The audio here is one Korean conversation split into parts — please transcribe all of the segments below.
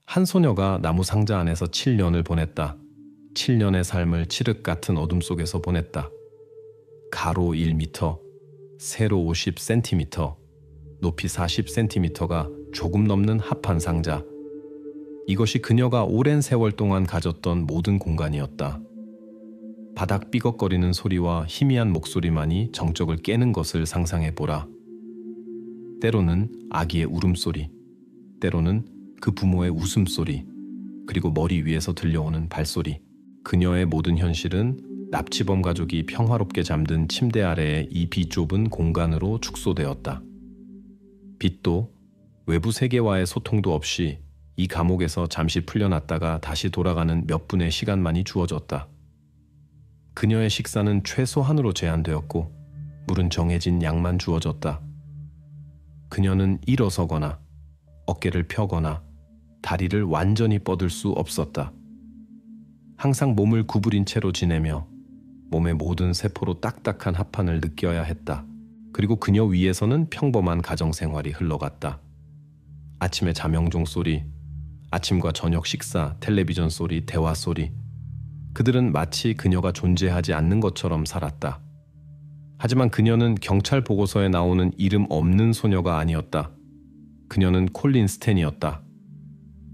한 소녀가 나무 상자 안에서 7년을 보냈다. 7년의 삶을 칠흑 같은 어둠 속에서 보냈다. 가로 1m, 세로 50cm, 높이 40cm가 조금 넘는 합한 상자. 이것이 그녀가 오랜 세월 동안 가졌던 모든 공간이었다. 바닥 삐걱거리는 소리와 희미한 목소리만이 정적을 깨는 것을 상상해보라. 때로는 아기의 울음소리, 때로는 그 부모의 웃음소리, 그리고 머리 위에서 들려오는 발소리. 그녀의 모든 현실은 납치범 가족이 평화롭게 잠든 침대 아래의 이 비좁은 공간으로 축소되었다. 빛도 외부 세계와의 소통도 없이 이 감옥에서 잠시 풀려났다가 다시 돌아가는 몇 분의 시간만이 주어졌다. 그녀의 식사는 최소한으로 제한되었고 물은 정해진 양만 주어졌다. 그녀는 일어서거나 어깨를 펴거나 다리를 완전히 뻗을 수 없었다. 항상 몸을 구부린 채로 지내며 몸의 모든 세포로 딱딱한 합판을 느껴야 했다. 그리고 그녀 위에서는 평범한 가정생활이 흘러갔다. 아침의 자명종 소리, 아침과 저녁 식사, 텔레비전 소리, 대화 소리. 그들은 마치 그녀가 존재하지 않는 것처럼 살았다. 하지만 그녀는 경찰 보고서에 나오는 이름 없는 소녀가 아니었다. 그녀는 콜린 스탠이었다.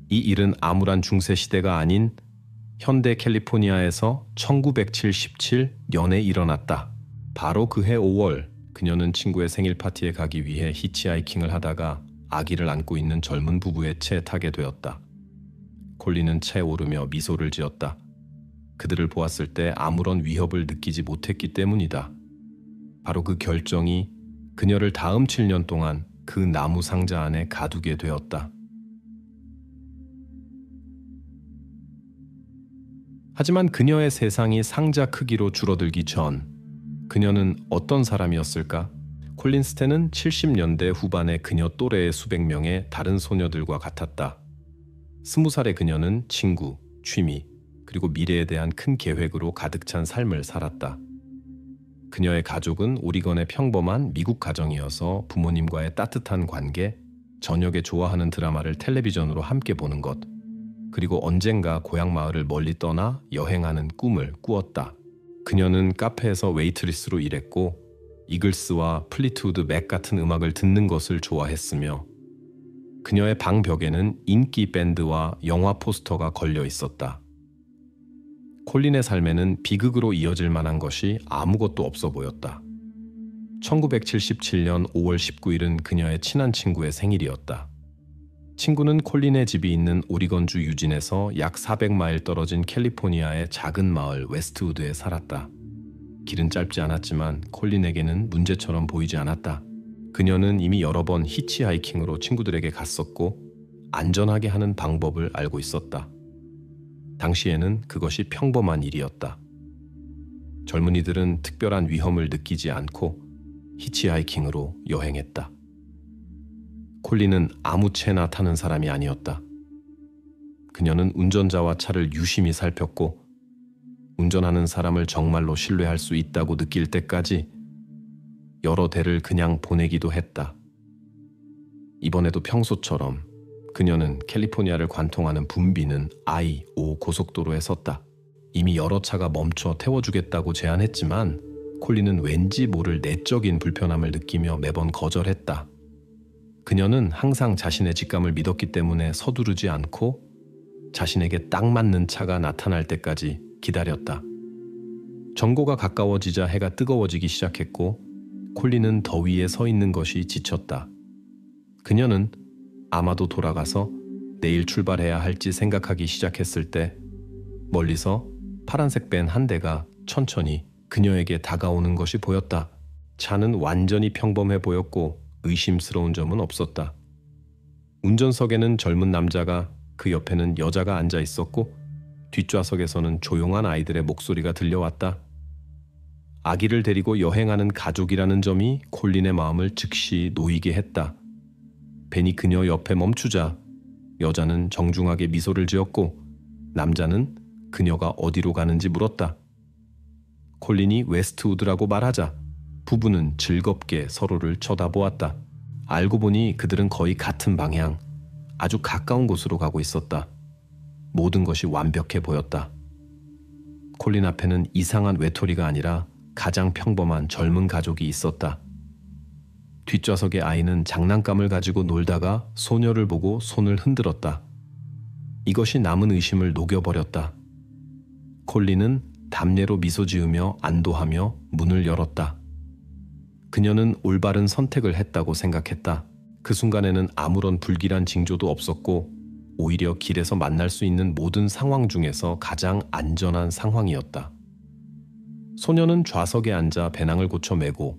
이 일은 암울한 중세시대가 아닌 현대 캘리포니아에서 1977년에 일어났다. 바로 그해 5월, 그녀는 친구의 생일 파티에 가기 위해 히치하이킹을 하다가 아기를 안고 있는 젊은 부부의 차에 타게 되었다. 콜린은 차에 오르며 미소를 지었다. 그들을 보았을 때 아무런 위협을 느끼지 못했기 때문이다. 바로 그 결정이 그녀를 다음 7년 동안 그 나무 상자 안에 가두게 되었다. 하지만 그녀의 세상이 상자 크기로 줄어들기 전 그녀는 어떤 사람이었을까? 콜린 스탠은 70년대 후반의 그녀 또래의 수백 명의 다른 소녀들과 같았다. 20살의 그녀는 친구, 취미, 그리고 미래에 대한 큰 계획으로 가득 찬 삶을 살았다. 그녀의 가족은 오리건의 평범한 미국 가정이어서 부모님과의 따뜻한 관계, 저녁에 좋아하는 드라마를 텔레비전으로 함께 보는 것, 그리고 언젠가 고향 마을을 멀리 떠나 여행하는 꿈을 꾸었다. 그녀는 카페에서 웨이트리스로 일했고 이글스와 플리트우드 맥 같은 음악을 듣는 것을 좋아했으며 그녀의 방 벽에는 인기 밴드와 영화 포스터가 걸려 있었다. 콜린의 삶에는 비극으로 이어질 만한 것이 아무것도 없어 보였다. 1977년 5월 19일은 그녀의 친한 친구의 생일이었다. 친구는 콜린의 집이 있는 오리건주 유진에서 약 400마일 떨어진 캘리포니아의 작은 마을 웨스트우드에 살았다. 길은 짧지 않았지만 콜린에게는 문제처럼 보이지 않았다. 그녀는 이미 여러 번 히치하이킹으로 친구들에게 갔었고 안전하게 하는 방법을 알고 있었다. 당시에는 그것이 평범한 일이었다. 젊은이들은 특별한 위험을 느끼지 않고 히치하이킹으로 여행했다. 콜린은 아무 채나 타는 사람이 아니었다. 그녀는 운전자와 차를 유심히 살폈고 운전하는 사람을 정말로 신뢰할 수 있다고 느낄 때까지 여러 대를 그냥 보내기도 했다. 이번에도 평소처럼 그녀는 캘리포니아를 관통하는 붐비는 I-5 고속도로에 섰다. 이미 여러 차가 멈춰 태워주겠다고 제안했지만 콜린은 왠지 모를 내적인 불편함을 느끼며 매번 거절했다. 그녀는 항상 자신의 직감을 믿었기 때문에 서두르지 않고 자신에게 딱 맞는 차가 나타날 때까지 기다렸다. 정고가 가까워지자 해가 뜨거워지기 시작했고 콜린은 더위에 서 있는 것이 지쳤다. 그녀는 아마도 돌아가서 내일 출발해야 할지 생각하기 시작했을 때 멀리서 파란색 밴 한 대가 천천히 그녀에게 다가오는 것이 보였다. 차는 완전히 평범해 보였고 의심스러운 점은 없었다. 운전석에는 젊은 남자가, 그 옆에는 여자가 앉아 있었고 뒷좌석에서는 조용한 아이들의 목소리가 들려왔다. 아기를 데리고 여행하는 가족이라는 점이 콜린의 마음을 즉시 놓이게 했다. 벤이 그녀 옆에 멈추자 여자는 정중하게 미소를 지었고 남자는 그녀가 어디로 가는지 물었다. 콜린이 웨스트우드라고 말하자 부부는 즐겁게 서로를 쳐다보았다. 알고 보니 그들은 거의 같은 방향, 아주 가까운 곳으로 가고 있었다. 모든 것이 완벽해 보였다. 콜린 앞에는 이상한 외톨이가 아니라 가장 평범한 젊은 가족이 있었다. 뒷좌석의 아이는 장난감을 가지고 놀다가 소녀를 보고 손을 흔들었다. 이것이 남은 의심을 녹여버렸다. 콜린은 담례로 미소 지으며 안도하며 문을 열었다. 그녀는 올바른 선택을 했다고 생각했다. 그 순간에는 아무런 불길한 징조도 없었고 오히려 길에서 만날 수 있는 모든 상황 중에서 가장 안전한 상황이었다. 소녀는 좌석에 앉아 배낭을 고쳐 메고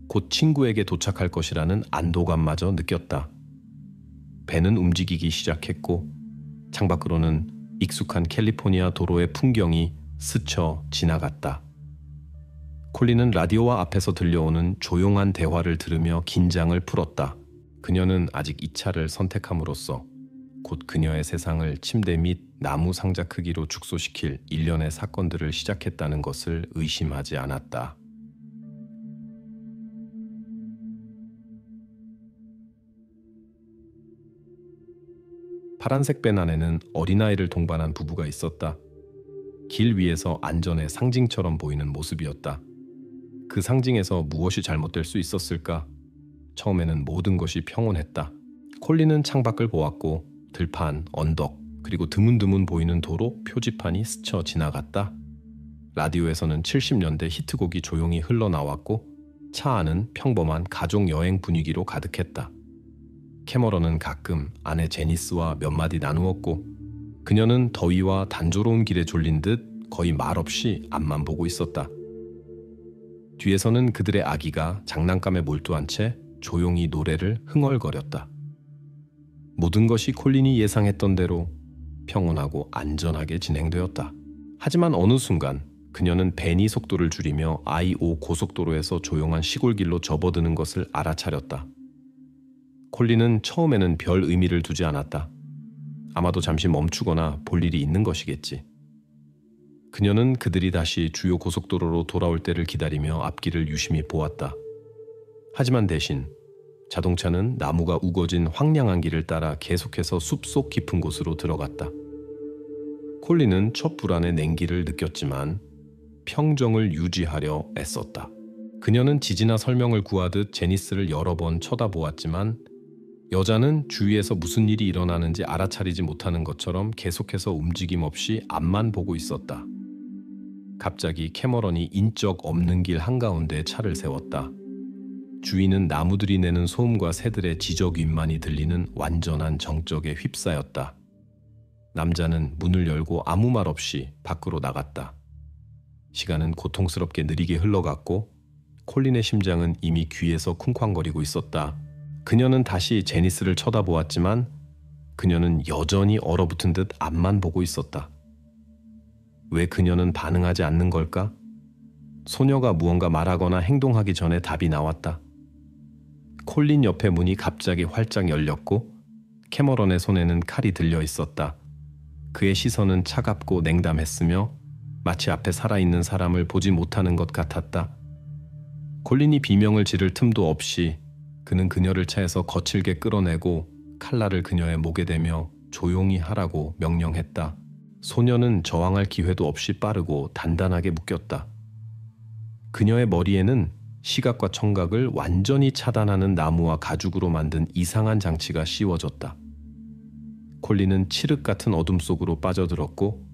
곧 친구에게 도착할 것이라는 안도감마저 느꼈다. 배는 움직이기 시작했고 창밖으로는 익숙한 캘리포니아 도로의 풍경이 스쳐 지나갔다. 콜린은 라디오와 앞에서 들려오는 조용한 대화를 들으며 긴장을 풀었다. 그녀는 아직 이 차를 선택함으로써 곧 그녀의 세상을 침대 및 나무 상자 크기로 축소시킬 일련의 사건들을 시작했다는 것을 의심하지 않았다. 파란색 밴 안에는 어린아이를 동반한 부부가 있었다. 길 위에서 안전의 상징처럼 보이는 모습이었다. 그 상징에서 무엇이 잘못될 수 있었을까? 처음에는 모든 것이 평온했다. 콜린은 창밖을 보았고 들판, 언덕, 그리고 드문드문 보이는 도로 표지판이 스쳐 지나갔다. 라디오에서는 70년대 히트곡이 조용히 흘러나왔고 차 안은 평범한 가족 여행 분위기로 가득했다. 캐머런은 가끔 아내 제니스와 몇 마디 나누었고 그녀는 더위와 단조로운 길에 졸린 듯 거의 말없이 앞만 보고 있었다. 뒤에서는 그들의 아기가 장난감에 몰두한 채 조용히 노래를 흥얼거렸다. 모든 것이 콜린이 예상했던 대로 평온하고 안전하게 진행되었다. 하지만 어느 순간 그녀는 밴이 속도를 줄이며 I-5 고속도로에서 조용한 시골길로 접어드는 것을 알아차렸다. 콜린은 처음에는 별 의미를 두지 않았다. 아마도 잠시 멈추거나 볼 일이 있는 것이겠지. 그녀는 그들이 다시 주요 고속도로로 돌아올 때를 기다리며 앞길을 유심히 보았다. 하지만 대신 자동차는 나무가 우거진 황량한 길을 따라 계속해서 숲속 깊은 곳으로 들어갔다. 콜린은 첫 불안의 냉기를 느꼈지만 평정을 유지하려 애썼다. 그녀는 지지나 설명을 구하듯 제니스를 여러 번 쳐다보았지만 여자는 주위에서 무슨 일이 일어나는지 알아차리지 못하는 것처럼 계속해서 움직임 없이 앞만 보고 있었다. 갑자기 캐머런이 인적 없는 길 한가운데 차를 세웠다. 주위는 나무들이 내는 소음과 새들의 지저귀만이 들리는 완전한 정적에 휩싸였다. 남자는 문을 열고 아무 말 없이 밖으로 나갔다. 시간은 고통스럽게 느리게 흘러갔고 콜린의 심장은 이미 귀에서 쿵쾅거리고 있었다. 그녀는 다시 제니스를 쳐다보았지만 그녀는 여전히 얼어붙은 듯 앞만 보고 있었다. 왜 그녀는 반응하지 않는 걸까? 소녀가 무언가 말하거나 행동하기 전에 답이 나왔다. 콜린 옆의 문이 갑자기 활짝 열렸고 캐머런의 손에는 칼이 들려 있었다. 그의 시선은 차갑고 냉담했으며 마치 앞에 살아있는 사람을 보지 못하는 것 같았다. 콜린이 비명을 지를 틈도 없이 그는 그녀를 차에서 거칠게 끌어내고 칼날을 그녀의 목에 대며 조용히 하라고 명령했다. 소녀는 저항할 기회도 없이 빠르고 단단하게 묶였다. 그녀의 머리에는 시각과 청각을 완전히 차단하는 나무와 가죽으로 만든 이상한 장치가 씌워졌다. 콜린은 칠흑 같은 어둠 속으로 빠져들었고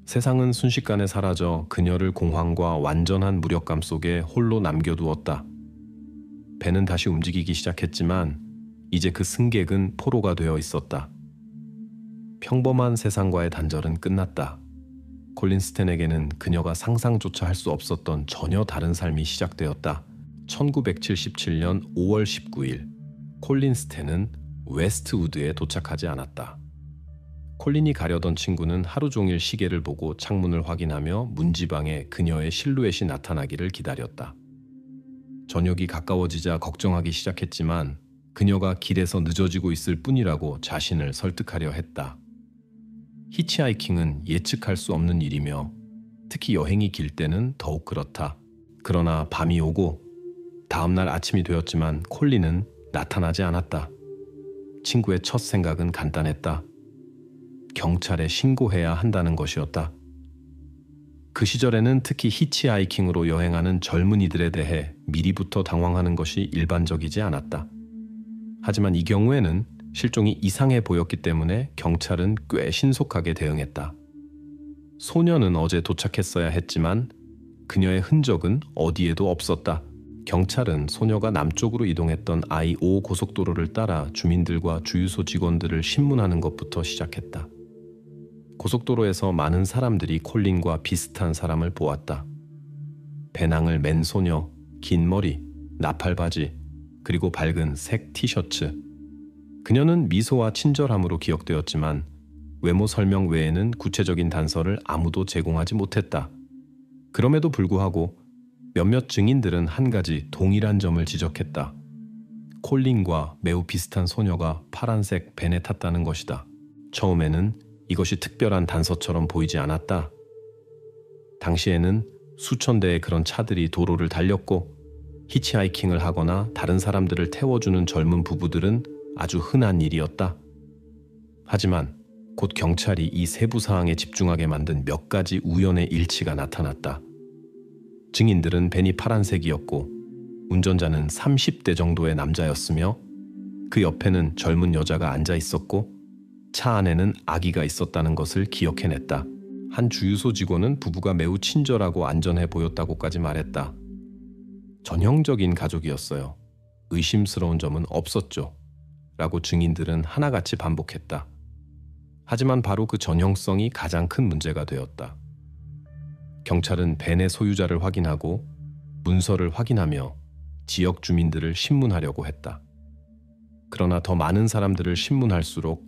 세상은 순식간에 사라져 그녀를 공황과 완전한 무력감 속에 홀로 남겨두었다. 배는 다시 움직이기 시작했지만 이제 그 승객은 포로가 되어 있었다. 평범한 세상과의 단절은 끝났다. 콜린 스탠에게는 그녀가 상상조차 할 수 없었던 전혀 다른 삶이 시작되었다. 1977년 5월 19일 콜린 스탠은 웨스트우드에 도착하지 않았다. 콜린이 가려던 친구는 하루 종일 시계를 보고 창문을 확인하며 문지방에 그녀의 실루엣이 나타나기를 기다렸다. 저녁이 가까워지자 걱정하기 시작했지만 그녀가 길에서 늦어지고 있을 뿐이라고 자신을 설득하려 했다. 히치하이킹은 예측할 수 없는 일이며 특히 여행이 길 때는 더욱 그렇다. 그러나 밤이 오고 다음날 아침이 되었지만 콜린은 나타나지 않았다. 친구의 첫 생각은 간단했다. 경찰에 신고해야 한다는 것이었다. 그 시절에는 특히 히치하이킹으로 여행하는 젊은이들에 대해 미리부터 당황하는 것이 일반적이지 않았다. 하지만 이 경우에는 실종이 이상해 보였기 때문에 경찰은 꽤 신속하게 대응했다. 소녀는 어제 도착했어야 했지만 그녀의 흔적은 어디에도 없었다. 경찰은 소녀가 남쪽으로 이동했던 I-5 고속도로를 따라 주민들과 주유소 직원들을 신문하는 것부터 시작했다. 고속도로에서 많은 사람들이 콜린과 비슷한 사람을 보았다. 배낭을 맨 소녀, 긴 머리, 나팔바지, 그리고 밝은 색 티셔츠. 그녀는 미소와 친절함으로 기억되었지만 외모 설명 외에는 구체적인 단서를 아무도 제공하지 못했다. 그럼에도 불구하고 몇몇 증인들은 한 가지 동일한 점을 지적했다. 콜린과 매우 비슷한 소녀가 파란색 벤에 탔다는 것이다. 처음에는 이것이 특별한 단서처럼 보이지 않았다. 당시에는 수천 대의 그런 차들이 도로를 달렸고 히치하이킹을 하거나 다른 사람들을 태워주는 젊은 부부들은 아주 흔한 일이었다. 하지만 곧 경찰이 이 세부 사항에 집중하게 만든 몇 가지 우연의 일치가 나타났다. 증인들은 벤이 파란색이었고 운전자는 30대 정도의 남자였으며 그 옆에는 젊은 여자가 앉아 있었고 차 안에는 아기가 있었다는 것을 기억해냈다. 한 주유소 직원은 부부가 매우 친절하고 안전해 보였다고까지 말했다. 전형적인 가족이었어요. 의심스러운 점은 없었죠. 라고 증인들은 하나같이 반복했다. 하지만 바로 그 전형성이 가장 큰 문제가 되었다. 경찰은 벤의 소유자를 확인하고 문서를 확인하며 지역 주민들을 신문하려고 했다. 그러나 더 많은 사람들을 신문할수록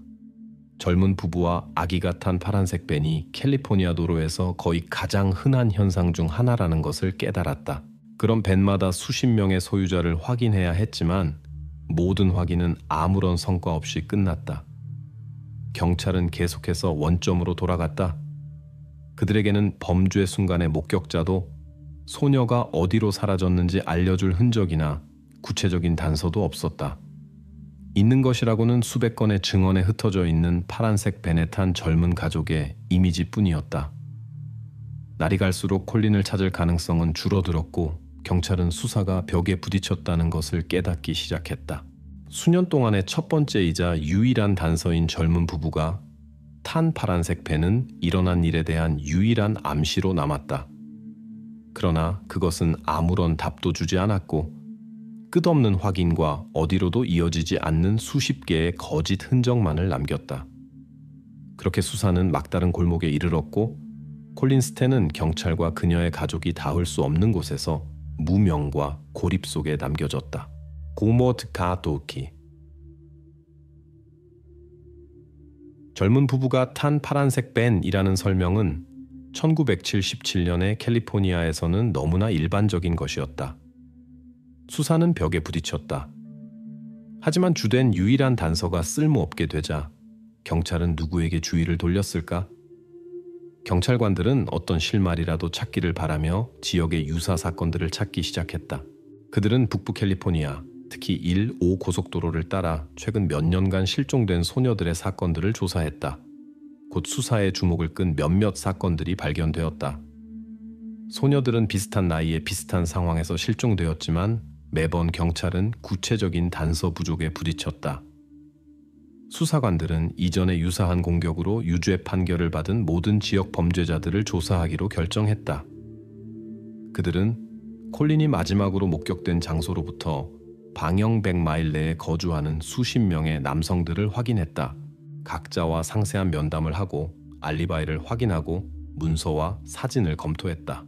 젊은 부부와 아기가 탄 파란색 벤이 캘리포니아 도로에서 거의 가장 흔한 현상 중 하나라는 것을 깨달았다. 그런 벤마다 수십 명의 소유자를 확인해야 했지만 모든 확인은 아무런 성과 없이 끝났다. 경찰은 계속해서 원점으로 돌아갔다. 그들에게는 범죄 순간의 목격자도 소녀가 어디로 사라졌는지 알려줄 흔적이나 구체적인 단서도 없었다. 있는 것이라고는 수백 건의 증언에 흩어져 있는 파란색 벤에 탄 젊은 가족의 이미지뿐이었다. 날이 갈수록 콜린을 찾을 가능성은 줄어들었고 경찰은 수사가 벽에 부딪혔다는 것을 깨닫기 시작했다. 수년 동안의 첫 번째이자 유일한 단서인 젊은 부부가 탄 파란색 벤은 일어난 일에 대한 유일한 암시로 남았다. 그러나 그것은 아무런 답도 주지 않았고 끝없는 확인과 어디로도 이어지지 않는 수십 개의 거짓 흔적만을 남겼다. 그렇게 수사는 막다른 골목에 이르렀고 콜린 스탠은 경찰과 그녀의 가족이 닿을 수 없는 곳에서 무명과 고립 속에 남겨졌다. 고모트 가도키. 젊은 부부가 탄 파란색 벤이라는 설명은 1977년에 캘리포니아에서는 너무나 일반적인 것이었다. 수사는 벽에 부딪혔다. 하지만 주된 유일한 단서가 쓸모없게 되자 경찰은 누구에게 주의를 돌렸을까? 경찰관들은 어떤 실마리라도 찾기를 바라며 지역의 유사 사건들을 찾기 시작했다. 그들은 북부 캘리포니아, 특히 1, 5 고속도로를 따라 최근 몇 년간 실종된 소녀들의 사건들을 조사했다. 곧 수사의 주목을 끈 몇몇 사건들이 발견되었다. 소녀들은 비슷한 나이에 비슷한 상황에서 실종되었지만 매번 경찰은 구체적인 단서 부족에 부딪혔다. 수사관들은 이전에 유사한 공격으로 유죄 판결을 받은 모든 지역 범죄자들을 조사하기로 결정했다. 그들은 콜린이 마지막으로 목격된 장소로부터 방형 100마일 내에 거주하는 수십 명의 남성들을 확인했다. 각자와 상세한 면담을 하고 알리바이를 확인하고 문서와 사진을 검토했다.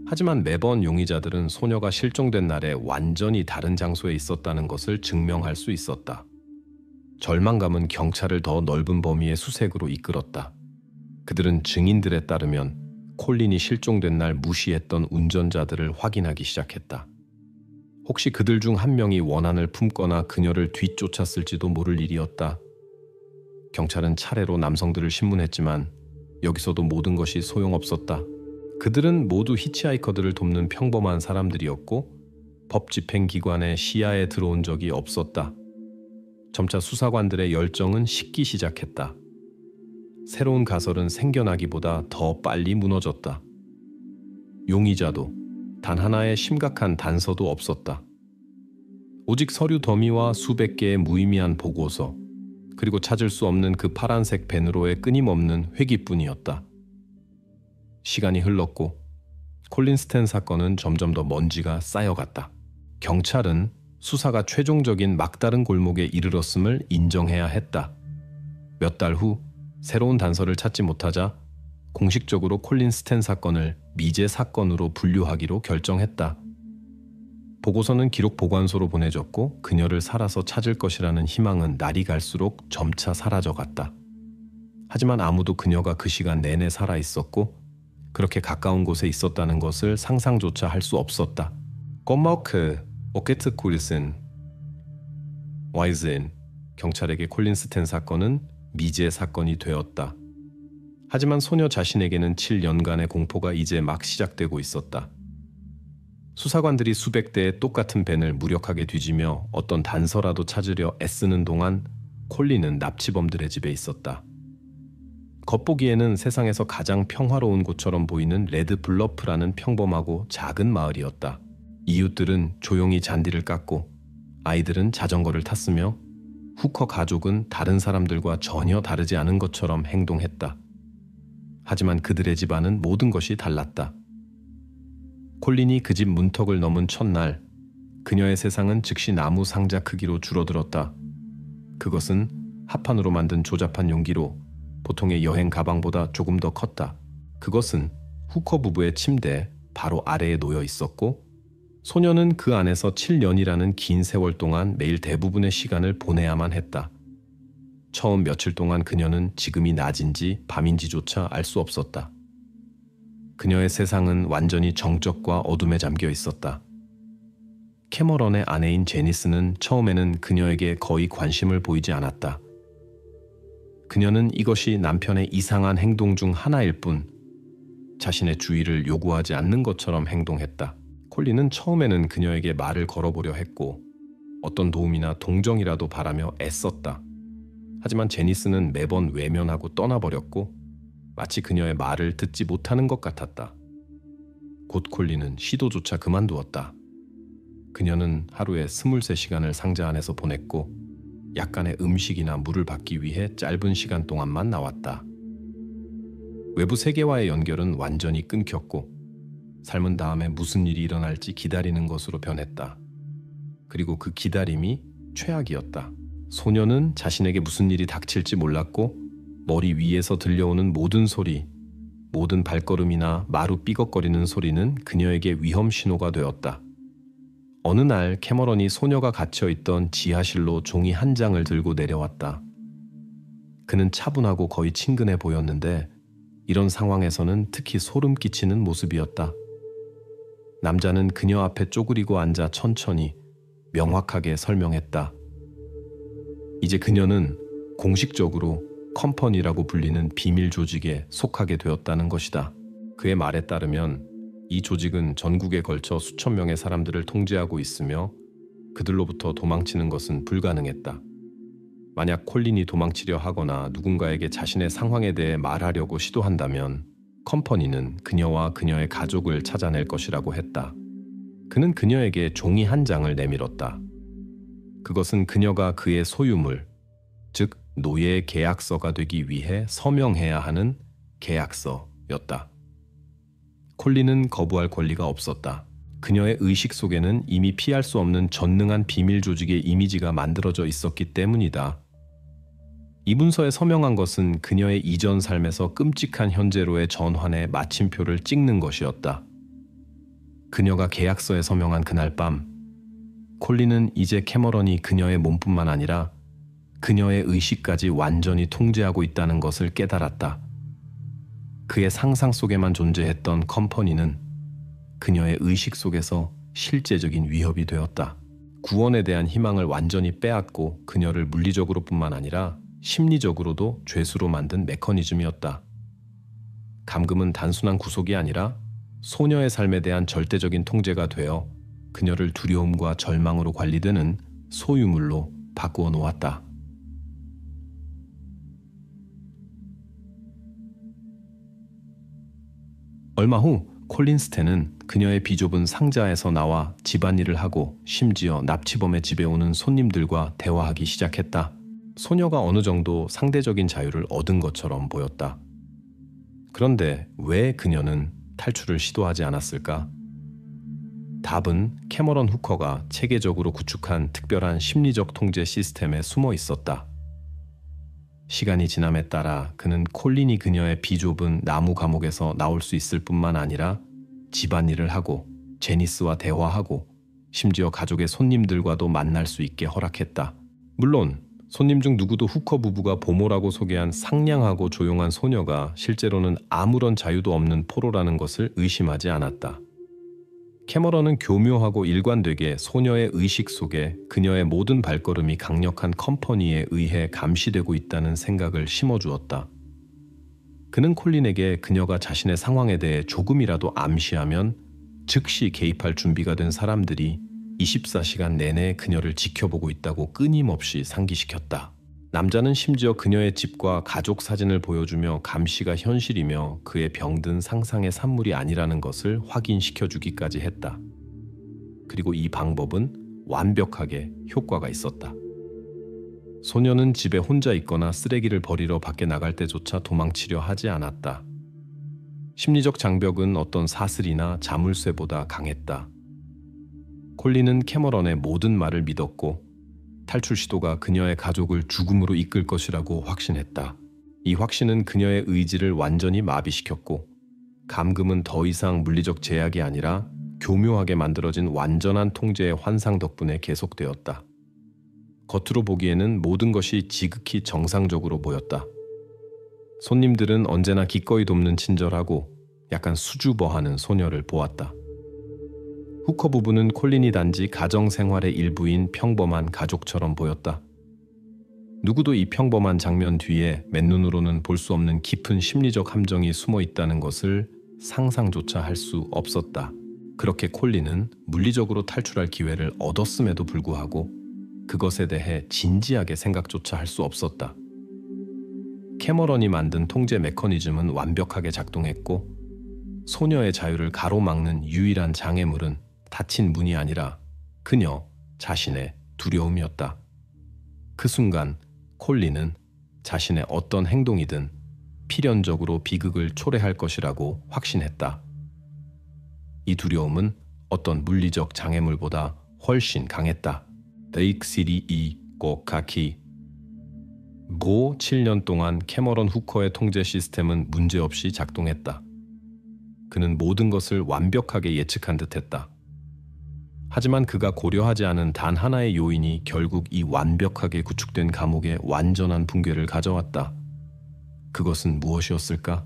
하지만 매번 용의자들은 소녀가 실종된 날에 완전히 다른 장소에 있었다는 것을 증명할 수 있었다. 절망감은 경찰을 더 넓은 범위의 수색으로 이끌었다. 그들은 증인들에 따르면 콜린이 실종된 날 무시했던 운전자들을 확인하기 시작했다. 혹시 그들 중 한 명이 원한을 품거나 그녀를 뒤쫓았을지도 모를 일이었다. 경찰은 차례로 남성들을 신문했지만 여기서도 모든 것이 소용없었다. 그들은 모두 히치하이커들을 돕는 평범한 사람들이었고 법 집행기관의 시야에 들어온 적이 없었다. 점차 수사관들의 열정은 식기 시작했다. 새로운 가설은 생겨나기보다 더 빨리 무너졌다. 용의자도 단 하나의 심각한 단서도 없었다. 오직 서류 더미와 수백 개의 무의미한 보고서, 그리고 찾을 수 없는 그 파란색 펜으로의 끊임없는 회기뿐이었다. 시간이 흘렀고 콜린 스탠 사건은 점점 더 먼지가 쌓여갔다. 경찰은 수사가 최종적인 막다른 골목에 이르렀음을 인정해야 했다. 몇 달 후 새로운 단서를 찾지 못하자 공식적으로 콜린 스탠 사건을 미제 사건으로 분류하기로 결정했다. 보고서는 기록 보관소로 보내졌고 그녀를 살아서 찾을 것이라는 희망은 날이 갈수록 점차 사라져갔다. 하지만 아무도 그녀가 그 시간 내내 살아 있었고 그렇게 가까운 곳에 있었다는 것을 상상조차 할 수 없었다. 꼬마크 오케트 쿨슨 와이즈인 경찰에게 콜린 스탠 사건은 미제 사건이 되었다. 하지만 소녀 자신에게는 7년간의 공포가 이제 막 시작되고 있었다. 수사관들이 수백 대의 똑같은 벤을 무력하게 뒤지며 어떤 단서라도 찾으려 애쓰는 동안 콜린은 납치범들의 집에 있었다. 겉보기에는 세상에서 가장 평화로운 곳처럼 보이는 레드 블러프라는 평범하고 작은 마을이었다. 이웃들은 조용히 잔디를 깎고 아이들은 자전거를 탔으며 후커 가족은 다른 사람들과 전혀 다르지 않은 것처럼 행동했다. 하지만 그들의 집안은 모든 것이 달랐다. 콜린이 그 집 문턱을 넘은 첫날, 그녀의 세상은 즉시 나무 상자 크기로 줄어들었다. 그것은 합판으로 만든 조잡한 용기로 보통의 여행 가방보다 조금 더 컸다. 그것은 후커 부부의 침대 바로 아래에 놓여 있었고 소녀는 그 안에서 7년이라는 긴 세월 동안 매일 대부분의 시간을 보내야만 했다. 처음 며칠 동안 그녀는 지금이 낮인지 밤인지조차 알 수 없었다. 그녀의 세상은 완전히 정적과 어둠에 잠겨 있었다. 캐머런의 아내인 제니스는 처음에는 그녀에게 거의 관심을 보이지 않았다. 그녀는 이것이 남편의 이상한 행동 중 하나일 뿐 자신의 주의를 요구하지 않는 것처럼 행동했다. 콜린은 처음에는 그녀에게 말을 걸어보려 했고 어떤 도움이나 동정이라도 바라며 애썼다. 하지만 제니스는 매번 외면하고 떠나버렸고 마치 그녀의 말을 듣지 못하는 것 같았다. 곧 콜린은 시도조차 그만두었다. 그녀는 하루에 23시간을 상자 안에서 보냈고 약간의 음식이나 물을 받기 위해 짧은 시간 동안만 나왔다. 외부 세계와의 연결은 완전히 끊겼고 삶은 다음에 무슨 일이 일어날지 기다리는 것으로 변했다. 그리고 그 기다림이 최악이었다. 소녀는 자신에게 무슨 일이 닥칠지 몰랐고 머리 위에서 들려오는 모든 소리, 모든 발걸음이나 마루 삐걱거리는 소리는 그녀에게 위험 신호가 되었다. 어느 날 캐머런이 소녀가 갇혀있던 지하실로 종이 한 장을 들고 내려왔다. 그는 차분하고 거의 친근해 보였는데 이런 상황에서는 특히 소름 끼치는 모습이었다. 남자는 그녀 앞에 쪼그리고 앉아 천천히 명확하게 설명했다. 이제 그녀는 공식적으로 컴퍼니라고 불리는 비밀 조직에 속하게 되었다는 것이다. 그의 말에 따르면 이 조직은 전국에 걸쳐 수천 명의 사람들을 통제하고 있으며 그들로부터 도망치는 것은 불가능했다. 만약 콜린이 도망치려 하거나 누군가에게 자신의 상황에 대해 말하려고 시도한다면 컴퍼니는 그녀와 그녀의 가족을 찾아낼 것이라고 했다. 그는 그녀에게 종이 한 장을 내밀었다. 그것은 그녀가 그의 소유물, 즉 노예 계약서가 되기 위해 서명해야 하는 계약서였다. 콜린은 거부할 권리가 없었다. 그녀의 의식 속에는 이미 피할 수 없는 전능한 비밀 조직의 이미지가 만들어져 있었기 때문이다. 이 문서에 서명한 것은 그녀의 이전 삶에서 끔찍한 현재로의 전환에 마침표를 찍는 것이었다. 그녀가 계약서에 서명한 그날 밤, 콜린은 이제 캐머런이 그녀의 몸뿐만 아니라 그녀의 의식까지 완전히 통제하고 있다는 것을 깨달았다. 그의 상상 속에만 존재했던 컴퍼니는 그녀의 의식 속에서 실제적인 위협이 되었다. 구원에 대한 희망을 완전히 빼앗고 그녀를 물리적으로뿐만 아니라 심리적으로도 죄수로 만든 메커니즘이었다. 감금은 단순한 구속이 아니라 소녀의 삶에 대한 절대적인 통제가 되어 그녀를 두려움과 절망으로 관리되는 소유물로 바꾸어 놓았다. 얼마 후 콜린 스탠은 그녀의 비좁은 상자에서 나와 집안일을 하고 심지어 납치범의 집에 오는 손님들과 대화하기 시작했다. 소녀가 어느 정도 상대적인 자유를 얻은 것처럼 보였다. 그런데 왜 그녀는 탈출을 시도하지 않았을까? 답은 캐머런 후커가 체계적으로 구축한 특별한 심리적 통제 시스템에 숨어 있었다. 시간이 지남에 따라 그는 콜린이 그녀의 비좁은 나무 감옥에서 나올 수 있을 뿐만 아니라 집안일을 하고 제니스와 대화하고 심지어 가족의 손님들과도 만날 수 있게 허락했다. 물론 손님 중 누구도 후커 부부가 보모라고 소개한 상냥하고 조용한 소녀가 실제로는 아무런 자유도 없는 포로라는 것을 의심하지 않았다. 캐머런은 교묘하고 일관되게 소녀의 의식 속에 그녀의 모든 발걸음이 강력한 컴퍼니에 의해 감시되고 있다는 생각을 심어주었다. 그는 콜린에게 그녀가 자신의 상황에 대해 조금이라도 암시하면 즉시 개입할 준비가 된 사람들이 24시간 내내 그녀를 지켜보고 있다고 끊임없이 상기시켰다. 남자는 심지어 그녀의 집과 가족 사진을 보여주며 감시가 현실이며 그의 병든 상상의 산물이 아니라는 것을 확인시켜주기까지 했다. 그리고 이 방법은 완벽하게 효과가 있었다. 소녀는 집에 혼자 있거나 쓰레기를 버리러 밖에 나갈 때조차 도망치려 하지 않았다. 심리적 장벽은 어떤 사슬이나 자물쇠보다 강했다. 콜린은 캐머런의 모든 말을 믿었고 탈출 시도가 그녀의 가족을 죽음으로 이끌 것이라고 확신했다. 이 확신은 그녀의 의지를 완전히 마비시켰고 감금은 더 이상 물리적 제약이 아니라 교묘하게 만들어진 완전한 통제의 환상 덕분에 계속되었다. 겉으로 보기에는 모든 것이 지극히 정상적으로 보였다. 손님들은 언제나 기꺼이 돕는 친절하고 약간 수줍어하는 소녀를 보았다. 후커 부부는 콜린이 단지 가정생활의 일부인 평범한 가족처럼 보였다. 누구도 이 평범한 장면 뒤에 맨눈으로는 볼 수 없는 깊은 심리적 함정이 숨어 있다는 것을 상상조차 할 수 없었다. 그렇게 콜린은 물리적으로 탈출할 기회를 얻었음에도 불구하고 그것에 대해 진지하게 생각조차 할 수 없었다. 캐머런이 만든 통제 메커니즘은 완벽하게 작동했고 소녀의 자유를 가로막는 유일한 장애물은 닫힌 문이 아니라 그녀 자신의 두려움이었다. 그 순간 콜린은 자신의 어떤 행동이든 필연적으로 비극을 초래할 것이라고 확신했다. 이 두려움은 어떤 물리적 장애물보다 훨씬 강했다. 데익시리 꼬카키 고 7년 동안 캐머런 후커의 통제 시스템은 문제없이 작동했다. 그는 모든 것을 완벽하게 예측한 듯했다. 하지만 그가 고려하지 않은 단 하나의 요인이 결국 이 완벽하게 구축된 감옥의 완전한 붕괴를 가져왔다. 그것은 무엇이었을까?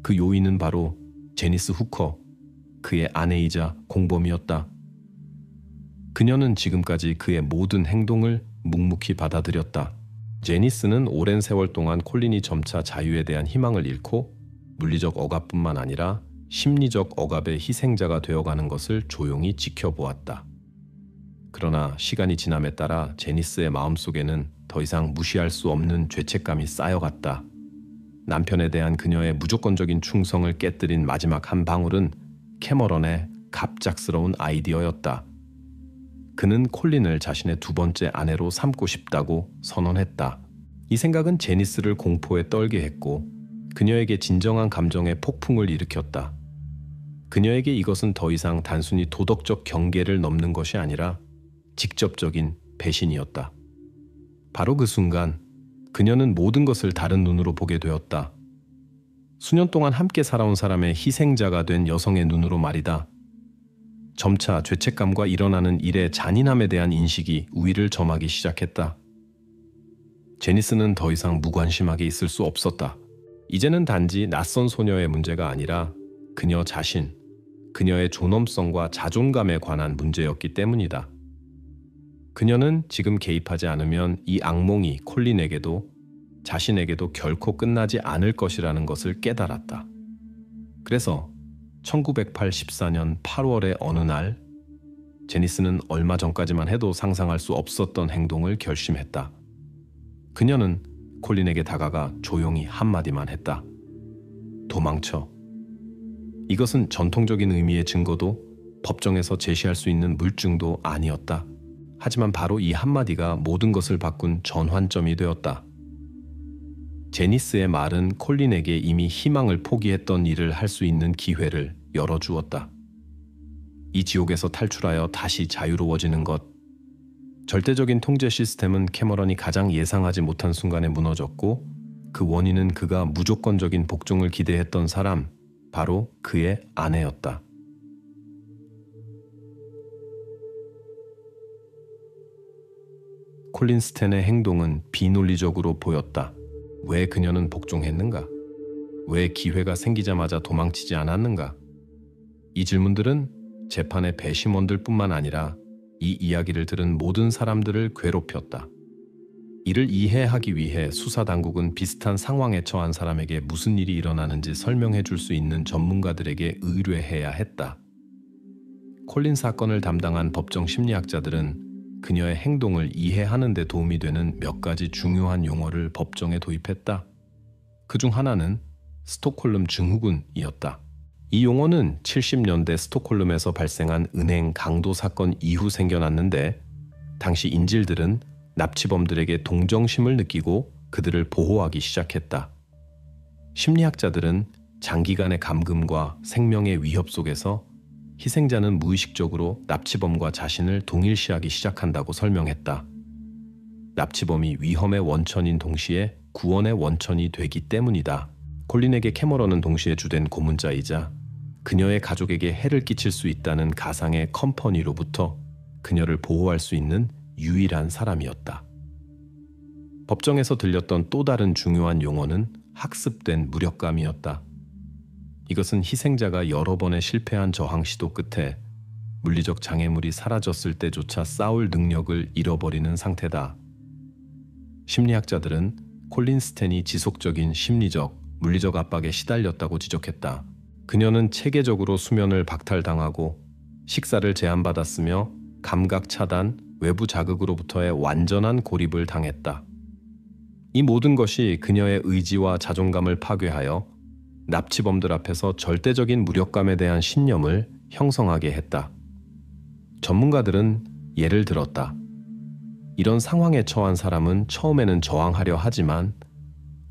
그 요인은 바로 제니스 후커, 그의 아내이자 공범이었다. 그녀는 지금까지 그의 모든 행동을 묵묵히 받아들였다. 제니스는 오랜 세월 동안 콜린이 점차 자유에 대한 희망을 잃고 물리적 억압뿐만 아니라 심리적 억압의 희생자가 되어가는 것을 조용히 지켜보았다. 그러나 시간이 지남에 따라 제니스의 마음속에는 더 이상 무시할 수 없는 죄책감이 쌓여갔다. 남편에 대한 그녀의 무조건적인 충성을 깨뜨린 마지막 한 방울은 캐머런의 갑작스러운 아이디어였다. 그는 콜린을 자신의 두 번째 아내로 삼고 싶다고 선언했다. 이 생각은 제니스를 공포에 떨게 했고 그녀에게 진정한 감정의 폭풍을 일으켰다. 그녀에게 이것은 더 이상 단순히 도덕적 경계를 넘는 것이 아니라 직접적인 배신이었다. 바로 그 순간 그녀는 모든 것을 다른 눈으로 보게 되었다. 수년 동안 함께 살아온 사람의 희생자가 된 여성의 눈으로 말이다. 점차 죄책감과 일어나는 일의 잔인함에 대한 인식이 우위를 점하기 시작했다. 제니스는 더 이상 무관심하게 있을 수 없었다. 이제는 단지 낯선 소녀의 문제가 아니라 그녀 자신, 그녀의 존엄성과 자존감에 관한 문제였기 때문이다. 그녀는 지금 개입하지 않으면 이 악몽이 콜린에게도 자신에게도 결코 끝나지 않을 것이라는 것을 깨달았다. 그래서 1984년 8월의 어느 날 제니스는 얼마 전까지만 해도 상상할 수 없었던 행동을 결심했다. 그녀는 콜린에게 다가가 조용히 한마디만 했다. 도망쳐. 이것은 전통적인 의미의 증거도 법정에서 제시할 수 있는 물증도 아니었다. 하지만 바로 이 한마디가 모든 것을 바꾼 전환점이 되었다. 제니스의 말은 콜린에게 이미 희망을 포기했던 일을 할 수 있는 기회를 열어주었다. 이 지옥에서 탈출하여 다시 자유로워지는 것. 절대적인 통제 시스템은 캐머런이 가장 예상하지 못한 순간에 무너졌고, 그 원인은 그가 무조건적인 복종을 기대했던 사람, 바로 그의 아내였다. 콜린 스탠의 행동은 비논리적으로 보였다. 왜 그녀는 복종했는가? 왜 기회가 생기자마자 도망치지 않았는가? 이 질문들은 재판의 배심원들 뿐만 아니라 이 이야기를 들은 모든 사람들을 괴롭혔다. 이를 이해하기 위해 수사당국은 비슷한 상황에 처한 사람에게 무슨 일이 일어나는지 설명해 줄 수 있는 전문가들에게 의뢰해야 했다. 콜린 사건을 담당한 법정 심리학자들은 그녀의 행동을 이해하는 데 도움이 되는 몇 가지 중요한 용어를 법정에 도입했다. 그중 하나는 스톡홀름 증후군이었다. 이 용어는 70년대 스톡홀름에서 발생한 은행 강도 사건 이후 생겨났는데, 당시 인질들은 납치범들에게 동정심을 느끼고 그들을 보호하기 시작했다. 심리학자들은 장기간의 감금과 생명의 위협 속에서 희생자는 무의식적으로 납치범과 자신을 동일시하기 시작한다고 설명했다. 납치범이 위험의 원천인 동시에 구원의 원천이 되기 때문이다. 콜린에게 캐머런은 동시에 주된 고문자이자 그녀의 가족에게 해를 끼칠 수 있다는 가상의 컴퍼니로부터 그녀를 보호할 수 있는 유일한 사람이었다. 법정에서 들렸던 또 다른 중요한 용어는 학습된 무력감이었다. 이것은 희생자가 여러 번의 실패한 저항 시도 끝에 물리적 장애물이 사라졌을 때조차 싸울 능력을 잃어버리는 상태다. 심리학자들은 콜린 스탠이 지속적인 심리적, 물리적 압박에 시달렸다고 지적했다. 그녀는 체계적으로 수면을 박탈당하고 식사를 제한받았으며 감각 차단, 외부 자극으로부터의 완전한 고립을 당했다. 이 모든 것이 그녀의 의지와 자존감을 파괴하여 납치범들 앞에서 절대적인 무력감에 대한 신념을 형성하게 했다. 전문가들은 예를 들었다. 이런 상황에 처한 사람은 처음에는 저항하려 하지만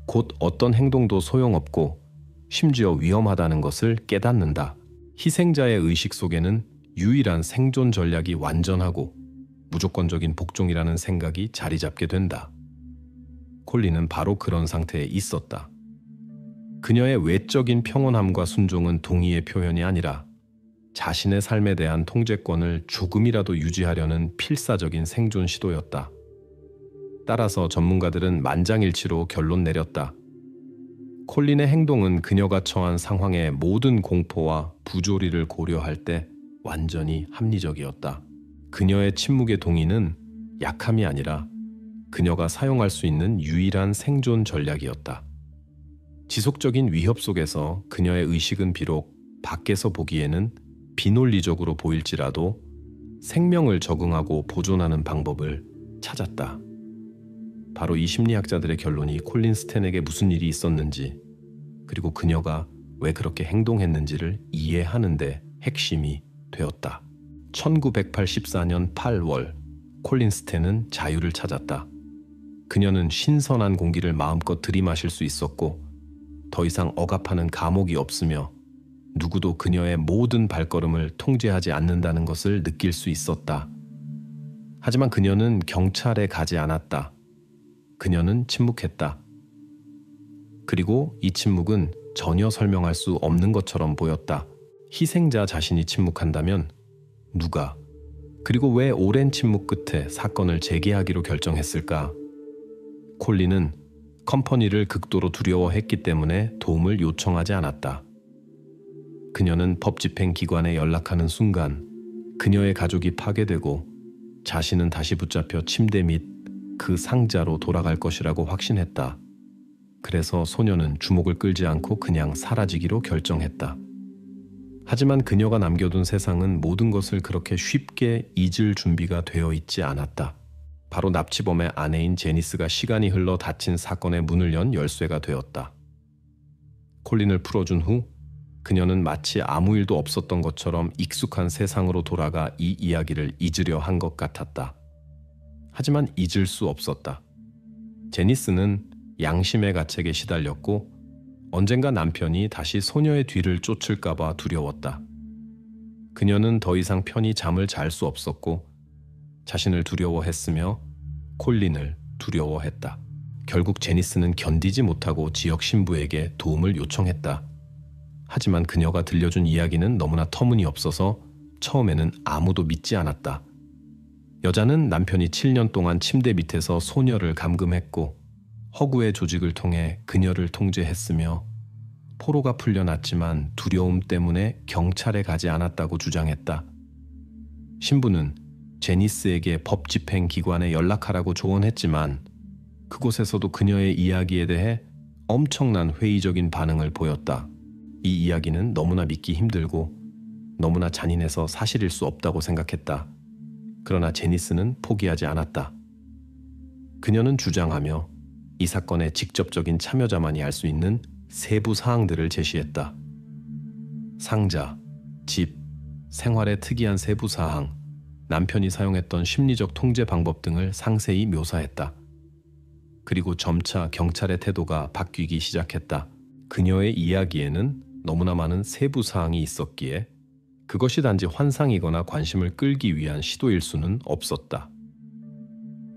곧 어떤 행동도 소용없고 심지어 위험하다는 것을 깨닫는다. 희생자의 의식 속에는 유일한 생존 전략이 완전하고 무조건적인 복종이라는 생각이 자리 잡게 된다. 콜린은 바로 그런 상태에 있었다. 그녀의 외적인 평온함과 순종은 동의의 표현이 아니라 자신의 삶에 대한 통제권을 조금이라도 유지하려는 필사적인 생존 시도였다. 따라서 전문가들은 만장일치로 결론 내렸다. 콜린의 행동은 그녀가 처한 상황의 모든 공포와 부조리를 고려할 때 완전히 합리적이었다. 그녀의 침묵의 동의는 약함이 아니라 그녀가 사용할 수 있는 유일한 생존 전략이었다. 지속적인 위협 속에서 그녀의 의식은 비록 밖에서 보기에는 비논리적으로 보일지라도 생명을 적응하고 보존하는 방법을 찾았다. 바로 이 심리학자들의 결론이 콜린 스탠에게 무슨 일이 있었는지, 그리고 그녀가 왜 그렇게 행동했는지를 이해하는 데 핵심이 되었다. 1984년 8월, 콜린 스탠은 자유를 찾았다. 그녀는 신선한 공기를 마음껏 들이마실 수 있었고 더 이상 억압하는 감옥이 없으며 누구도 그녀의 모든 발걸음을 통제하지 않는다는 것을 느낄 수 있었다. 하지만 그녀는 경찰에 가지 않았다. 그녀는 침묵했다. 그리고 이 침묵은 전혀 설명할 수 없는 것처럼 보였다. 희생자 자신이 침묵한다면 누가, 그리고 왜 오랜 침묵 끝에 사건을 재개하기로 결정했을까? 콜린은 컴퍼니를 극도로 두려워했기 때문에 도움을 요청하지 않았다. 그녀는 법집행기관에 연락하는 순간 그녀의 가족이 파괴되고 자신은 다시 붙잡혀 침대 및 그 상자로 돌아갈 것이라고 확신했다. 그래서 소녀는 주목을 끌지 않고 그냥 사라지기로 결정했다. 하지만 그녀가 남겨둔 세상은 모든 것을 그렇게 쉽게 잊을 준비가 되어 있지 않았다. 바로 납치범의 아내인 제니스가 시간이 흘러 닫힌 사건의 문을 연 열쇠가 되었다. 콜린을 풀어준 후 그녀는 마치 아무 일도 없었던 것처럼 익숙한 세상으로 돌아가 이 이야기를 잊으려 한 것 같았다. 하지만 잊을 수 없었다. 제니스는 양심의 가책에 시달렸고 언젠가 남편이 다시 소녀의 뒤를 쫓을까봐 두려웠다. 그녀는 더 이상 편히 잠을 잘 수 없었고 자신을 두려워했으며 콜린을 두려워했다. 결국 제니스는 견디지 못하고 지역 신부에게 도움을 요청했다. 하지만 그녀가 들려준 이야기는 너무나 터무니없어서 처음에는 아무도 믿지 않았다. 여자는 남편이 7년 동안 침대 밑에서 소녀를 감금했고 허구의 조직을 통해 그녀를 통제했으며 포로가 풀려났지만 두려움 때문에 경찰에 가지 않았다고 주장했다. 신부는 제니스에게 법집행 기관에 연락하라고 조언했지만 그곳에서도 그녀의 이야기에 대해 엄청난 회의적인 반응을 보였다. 이 이야기는 너무나 믿기 힘들고 너무나 잔인해서 사실일 수 없다고 생각했다. 그러나 제니스는 포기하지 않았다. 그녀는 주장하며 이 사건의 직접적인 참여자만이 알 수 있는 세부 사항들을 제시했다. 상자, 집, 생활의 특이한 세부 사항, 남편이 사용했던 심리적 통제 방법 등을 상세히 묘사했다. 그리고 점차 경찰의 태도가 바뀌기 시작했다. 그녀의 이야기에는 너무나 많은 세부 사항이 있었기에 그것이 단지 환상이거나 관심을 끌기 위한 시도일 수는 없었다.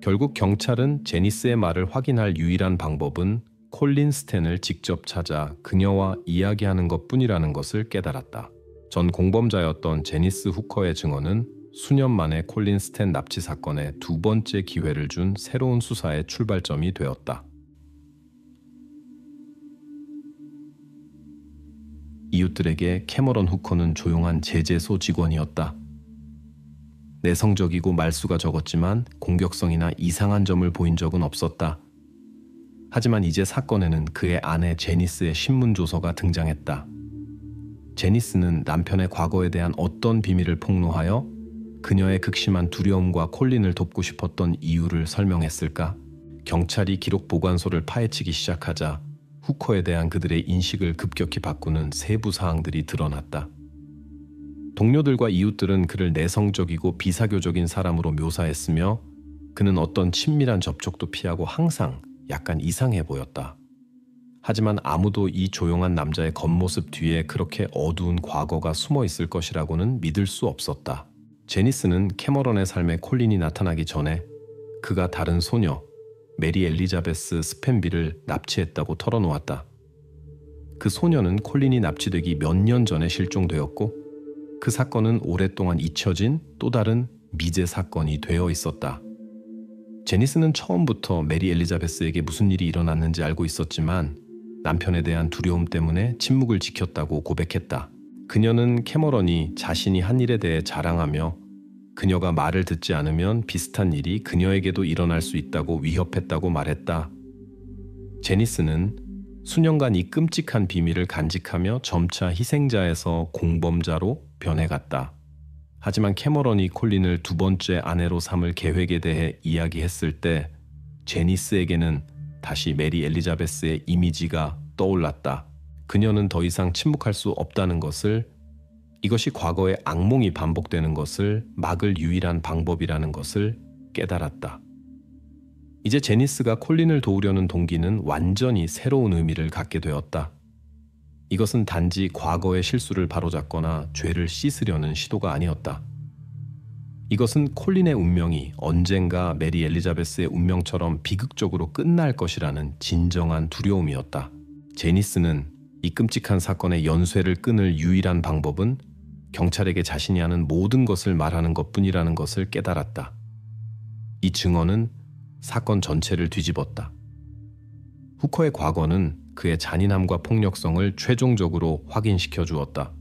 결국 경찰은 제니스의 말을 확인할 유일한 방법은 콜린 스탠을 직접 찾아 그녀와 이야기하는 것뿐이라는 것을 깨달았다. 전 공범자였던 제니스 후커의 증언은 수년 만에 콜린 스탠 납치 사건에 두 번째 기회를 준 새로운 수사의 출발점이 되었다. 이웃들에게 캐머런 후커는 조용한 제재소 직원이었다. 내성적이고 말수가 적었지만 공격성이나 이상한 점을 보인 적은 없었다. 하지만 이제 사건에는 그의 아내 제니스의 신문조서가 등장했다. 제니스는 남편의 과거에 대한 어떤 비밀을 폭로하여 그녀의 극심한 두려움과 콜린을 돕고 싶었던 이유를 설명했을까? 경찰이 기록 보관소를 파헤치기 시작하자 후커에 대한 그들의 인식을 급격히 바꾸는 세부 사항들이 드러났다. 동료들과 이웃들은 그를 내성적이고 비사교적인 사람으로 묘사했으며 그는 어떤 친밀한 접촉도 피하고 항상 약간 이상해 보였다. 하지만 아무도 이 조용한 남자의 겉모습 뒤에 그렇게 어두운 과거가 숨어 있을 것이라고는 믿을 수 없었다. 제니스는 캐머런의 삶에 콜린이 나타나기 전에 그가 다른 소녀 메리 엘리자베스 스펜비를 납치했다고 털어놓았다. 그 소녀는 콜린이 납치되기 몇 년 전에 실종되었고 그 사건은 오랫동안 잊혀진 또 다른 미제 사건이 되어 있었다. 제니스는 처음부터 메리 엘리자베스에게 무슨 일이 일어났는지 알고 있었지만 남편에 대한 두려움 때문에 침묵을 지켰다고 고백했다. 그녀는 캐머런이 자신이 한 일에 대해 자랑하며 그녀가 말을 듣지 않으면 비슷한 일이 그녀에게도 일어날 수 있다고 위협했다고 말했다. 제니스는 수년간 이 끔찍한 비밀을 간직하며 점차 희생자에서 공범자로 변해갔다. 하지만 캐머런이 콜린을 두 번째 아내로 삼을 계획에 대해 이야기했을 때 제니스에게는 다시 메리 엘리자베스의 이미지가 떠올랐다. 그녀는 더 이상 침묵할 수 없다는 것을, 이것이 과거의 악몽이 반복되는 것을 막을 유일한 방법이라는 것을 깨달았다. 이제 제니스가 콜린을 도우려는 동기는 완전히 새로운 의미를 갖게 되었다. 이것은 단지 과거의 실수를 바로잡거나 죄를 씻으려는 시도가 아니었다. 이것은 콜린의 운명이 언젠가 메리 엘리자베스의 운명처럼 비극적으로 끝날 것이라는 진정한 두려움이었다. 제니스는 이 끔찍한 사건의 연쇄를 끊을 유일한 방법은 경찰에게 자신이 하는 모든 것을 말하는 것뿐이라는 것을 깨달았다. 이 증언은 사건 전체를 뒤집었다. 후커의 과거는 그의 잔인함과 폭력성을 최종적으로 확인시켜 주었다.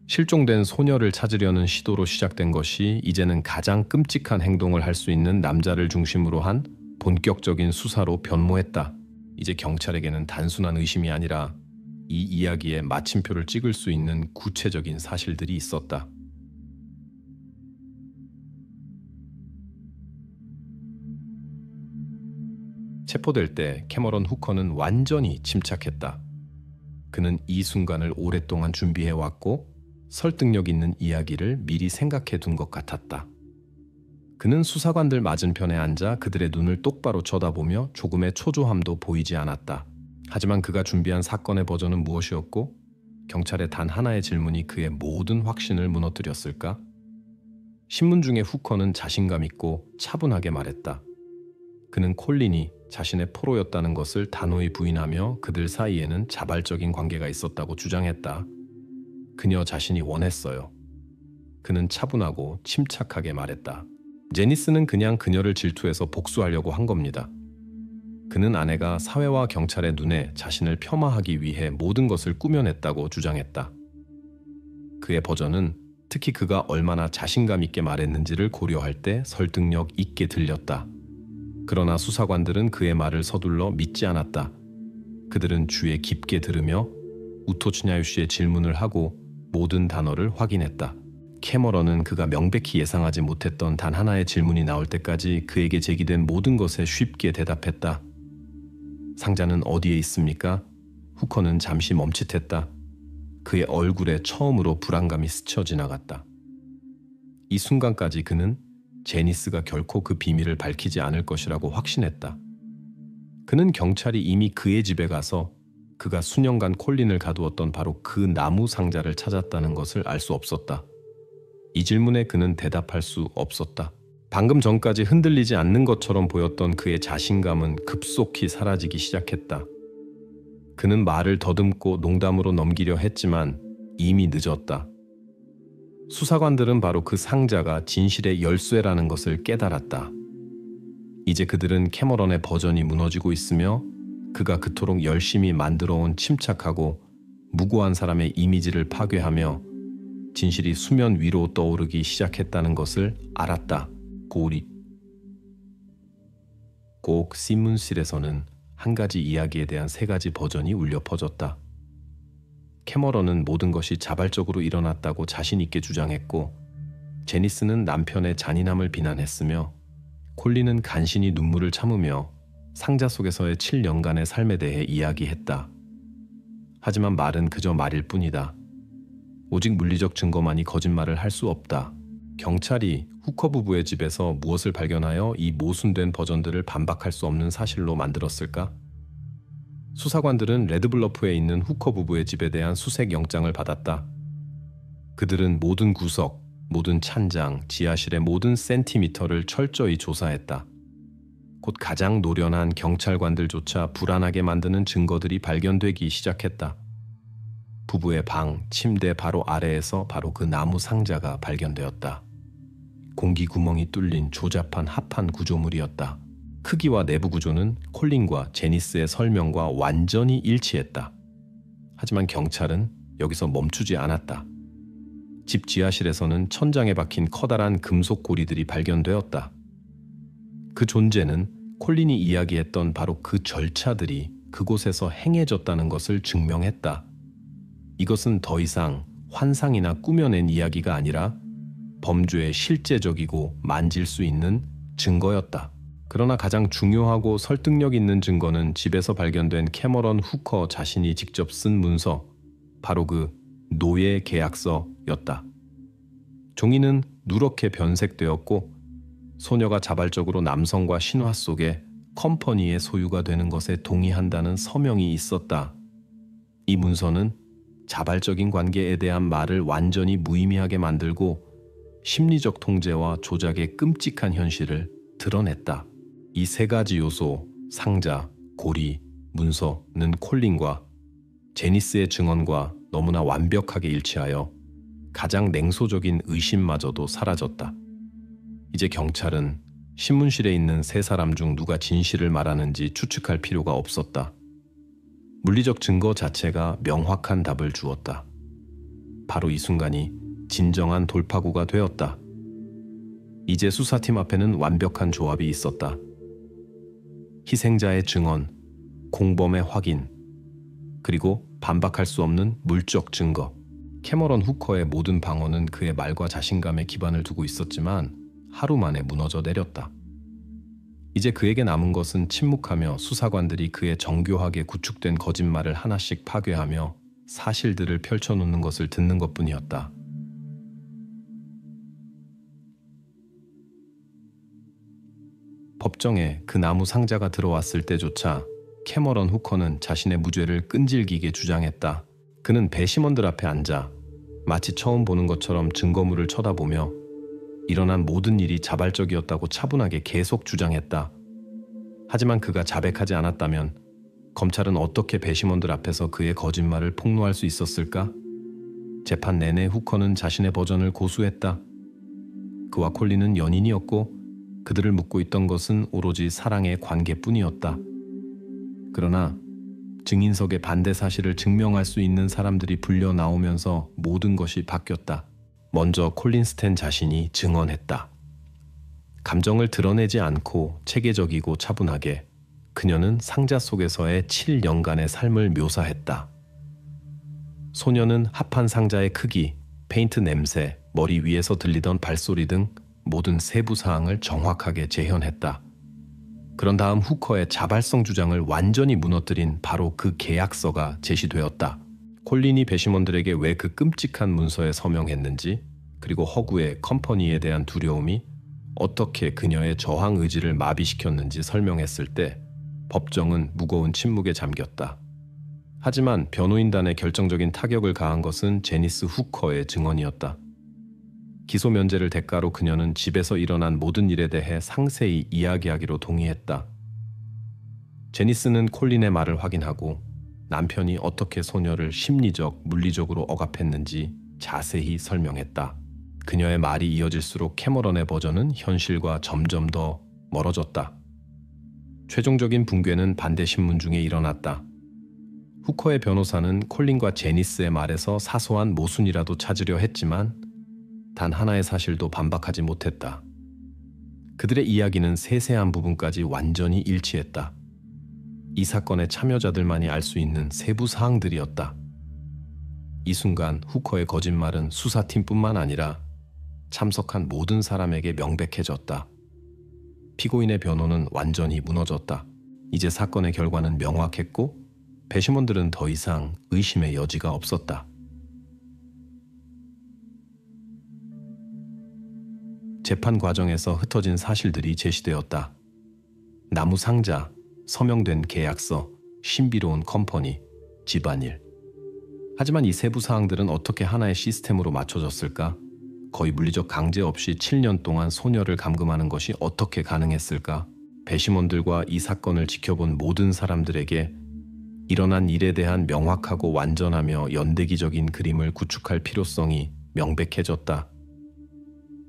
실종된 소녀를 찾으려는 시도로 시작된 것이 이제는 가장 끔찍한 행동을 할 수 있는 남자를 중심으로 한 본격적인 수사로 변모했다. 이제 경찰에게는 단순한 의심이 아니라 이 이야기에 마침표를 찍을 수 있는 구체적인 사실들이 있었다. 체포될 때 캐머런 후커는 완전히 침착했다. 그는 이 순간을 오랫동안 준비해왔고 설득력 있는 이야기를 미리 생각해 둔 것 같았다. 그는 수사관들 맞은편에 앉아 그들의 눈을 똑바로 쳐다보며 조금의 초조함도 보이지 않았다. 하지만 그가 준비한 사건의 버전은 무엇이었고 경찰의 단 하나의 질문이 그의 모든 확신을 무너뜨렸을까? 신문 중에 후커는 자신감 있고 차분하게 말했다. 그는 콜린이 자신의 포로였다는 것을 단호히 부인하며 그들 사이에는 자발적인 관계가 있었다고 주장했다. 그녀 자신이 원했어요. 그는 차분하고 침착하게 말했다. 제니스는 그냥 그녀를 질투해서 복수하려고 한 겁니다. 그는 아내가 사회와 경찰의 눈에 자신을 폄하하기 위해 모든 것을 꾸며냈다고 주장했다. 그의 버전은 특히 그가 얼마나 자신감 있게 말했는지를 고려할 때 설득력 있게 들렸다. 그러나 수사관들은 그의 말을 서둘러 믿지 않았다. 그들은 주에 깊게 들으며 우토츠냐유 씨의 질문을 하고 모든 단어를 확인했다. 캐머런은 그가 명백히 예상하지 못했던 단 하나의 질문이 나올 때까지 그에게 제기된 모든 것에 쉽게 대답했다. 상자는 어디에 있습니까? 후커는 잠시 멈칫했다. 그의 얼굴에 처음으로 불안감이 스쳐 지나갔다. 이 순간까지 그는 제니스가 결코 그 비밀을 밝히지 않을 것이라고 확신했다. 그는 경찰이 이미 그의 집에 가서 그가 수년간 콜린을 가두었던 바로 그 나무 상자를 찾았다는 것을 알 수 없었다. 이 질문에 그는 대답할 수 없었다. 방금 전까지 흔들리지 않는 것처럼 보였던 그의 자신감은 급속히 사라지기 시작했다. 그는 말을 더듬고 농담으로 넘기려 했지만 이미 늦었다. 수사관들은 바로 그 상자가 진실의 열쇠라는 것을 깨달았다. 이제 그들은 캐머런의 버전이 무너지고 있으며 그가 그토록 열심히 만들어온 침착하고 무고한 사람의 이미지를 파괴하며 진실이 수면 위로 떠오르기 시작했다는 것을 알았다. 꼭 신문실에서는 한 가지 이야기에 대한 세 가지 버전이 울려 퍼졌다. 캐머런은 모든 것이 자발적으로 일어났다고 자신 있게 주장했고 제니스는 남편의 잔인함을 비난했으며 콜린은 간신히 눈물을 참으며 상자 속에서의 7년간의 삶에 대해 이야기했다. 하지만 말은 그저 말일 뿐이다. 오직 물리적 증거만이 거짓말을 할 수 없다. 경찰이 후커 부부의 집에서 무엇을 발견하여 이 모순된 버전들을 반박할 수 없는 사실로 만들었을까? 수사관들은 레드블러프에 있는 후커 부부의 집에 대한 수색 영장을 받았다. 그들은 모든 구석, 모든 찬장, 지하실의 모든 센티미터를 철저히 조사했다. 곧 가장 노련한 경찰관들조차 불안하게 만드는 증거들이 발견되기 시작했다. 부부의 방, 침대 바로 아래에서 바로 그 나무 상자가 발견되었다. 공기 구멍이 뚫린 조잡한 합판 구조물이었다. 크기와 내부 구조는 콜린과 제니스의 설명과 완전히 일치했다. 하지만 경찰은 여기서 멈추지 않았다. 집 지하실에서는 천장에 박힌 커다란 금속 고리들이 발견되었다. 그 존재는 콜린이 이야기했던 바로 그 절차들이 그곳에서 행해졌다는 것을 증명했다. 이것은 더 이상 환상이나 꾸며낸 이야기가 아니라 범죄의 실제적이고 만질 수 있는 증거였다. 그러나 가장 중요하고 설득력 있는 증거는 집에서 발견된 캐머런 후커 자신이 직접 쓴 문서, 바로 그 노예 계약서였다. 종이는 누렇게 변색되었고 소녀가 자발적으로 남성과 신화 속에 컴퍼니의 소유가 되는 것에 동의한다는 서명이 있었다. 이 문서는 자발적인 관계에 대한 말을 완전히 무의미하게 만들고 심리적 통제와 조작의 끔찍한 현실을 드러냈다. 이 세 가지 요소, 상자, 고리, 문서는 콜린과 제니스의 증언과 너무나 완벽하게 일치하여 가장 냉소적인 의심마저도 사라졌다. 이제 경찰은 신문실에 있는 세 사람 중 누가 진실을 말하는지 추측할 필요가 없었다. 물리적 증거 자체가 명확한 답을 주었다. 바로 이 순간이 진정한 돌파구가 되었다. 이제 수사팀 앞에는 완벽한 조합이 있었다. 희생자의 증언, 공범의 확인, 그리고 반박할 수 없는 물적 증거. 캐머런 후커의 모든 방어는 그의 말과 자신감에 기반을 두고 있었지만 하루 만에 무너져 내렸다. 이제 그에게 남은 것은 침묵하며 수사관들이 그의 정교하게 구축된 거짓말을 하나씩 파괴하며 사실들을 펼쳐놓는 것을 듣는 것뿐이었다. 법정에 그 나무 상자가 들어왔을 때조차 캐머런 후커는 자신의 무죄를 끈질기게 주장했다. 그는 배심원들 앞에 앉아 마치 처음 보는 것처럼 증거물을 쳐다보며 일어난 모든 일이 자발적이었다고 차분하게 계속 주장했다. 하지만 그가 자백하지 않았다면 검찰은 어떻게 배심원들 앞에서 그의 거짓말을 폭로할 수 있었을까? 재판 내내 후커는 자신의 버전을 고수했다. 그와 콜린은 연인이었고 그들을 묶고 있던 것은 오로지 사랑의 관계뿐이었다. 그러나 증인석의 반대 사실을 증명할 수 있는 사람들이 불려 나오면서 모든 것이 바뀌었다. 먼저 콜린 스탠 자신이 증언했다. 감정을 드러내지 않고 체계적이고 차분하게 그녀는 상자 속에서의 7년간의 삶을 묘사했다. 소녀는 합한 상자의 크기, 페인트 냄새, 머리 위에서 들리던 발소리 등 모든 세부 사항을 정확하게 재현했다. 그런 다음 후커의 자발성 주장을 완전히 무너뜨린 바로 그 계약서가 제시되었다. 콜린이 배심원들에게 왜 그 끔찍한 문서에 서명했는지, 그리고 허구의 컴퍼니에 대한 두려움이 어떻게 그녀의 저항 의지를 마비시켰는지 설명했을 때 법정은 무거운 침묵에 잠겼다. 하지만 변호인단의 결정적인 타격을 가한 것은 제니스 후커의 증언이었다. 기소 면제를 대가로 그녀는 집에서 일어난 모든 일에 대해 상세히 이야기하기로 동의했다. 제니스는 콜린의 말을 확인하고 남편이 어떻게 소녀를 심리적, 물리적으로 억압했는지 자세히 설명했다. 그녀의 말이 이어질수록 캐머런의 버전은 현실과 점점 더 멀어졌다. 최종적인 붕괴는 반대 신문 중에 일어났다. 후커의 변호사는 콜린과 제니스의 말에서 사소한 모순이라도 찾으려 했지만 단 하나의 사실도 반박하지 못했다. 그들의 이야기는 세세한 부분까지 완전히 일치했다. 이 사건의 참여자들만이 알 수 있는 세부 사항들이었다. 이 순간 후커의 거짓말은 수사팀뿐만 아니라 참석한 모든 사람에게 명백해졌다. 피고인의 변호는 완전히 무너졌다. 이제 사건의 결과는 명확했고 배심원들은 더 이상 의심의 여지가 없었다. 재판 과정에서 흩어진 사실들이 제시되었다. 나무 상자, 서명된 계약서, 신비로운 컴퍼니, 집안일. 하지만 이 세부 사항들은 어떻게 하나의 시스템으로 맞춰졌을까? 거의 물리적 강제 없이 7년 동안 소녀를 감금하는 것이 어떻게 가능했을까? 배심원들과 이 사건을 지켜본 모든 사람들에게 일어난 일에 대한 명확하고 완전하며 연대기적인 그림을 구축할 필요성이 명백해졌다.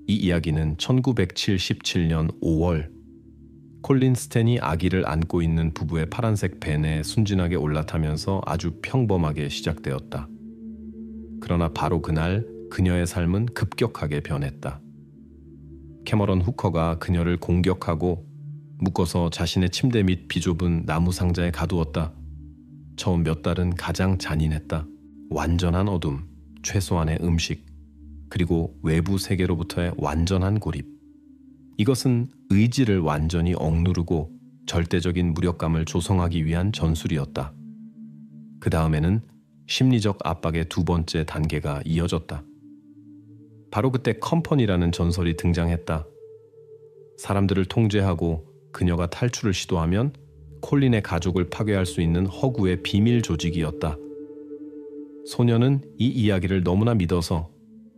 이 이야기는 1977년 5월 콜린 스탠이 아기를 안고 있는 부부의 파란색 밴에 순진하게 올라타면서 아주 평범하게 시작되었다. 그러나 바로 그날 그녀의 삶은 급격하게 변했다. 캐머런 후커가 그녀를 공격하고 묶어서 자신의 침대 밑 비좁은 나무 상자에 가두었다. 처음 몇 달은 가장 잔인했다. 완전한 어둠, 최소한의 음식, 그리고 외부 세계로부터의 완전한 고립. 이것은 의지를 완전히 억누르고 절대적인 무력감을 조성하기 위한 전술이었다. 그 다음에는 심리적 압박의 두 번째 단계가 이어졌다. 바로 그때 컴퍼니라는 전설이 등장했다. 사람들을 통제하고 그녀가 탈출을 시도하면 콜린의 가족을 파괴할 수 있는 허구의 비밀 조직이었다. 소녀는 이 이야기를 너무나 믿어서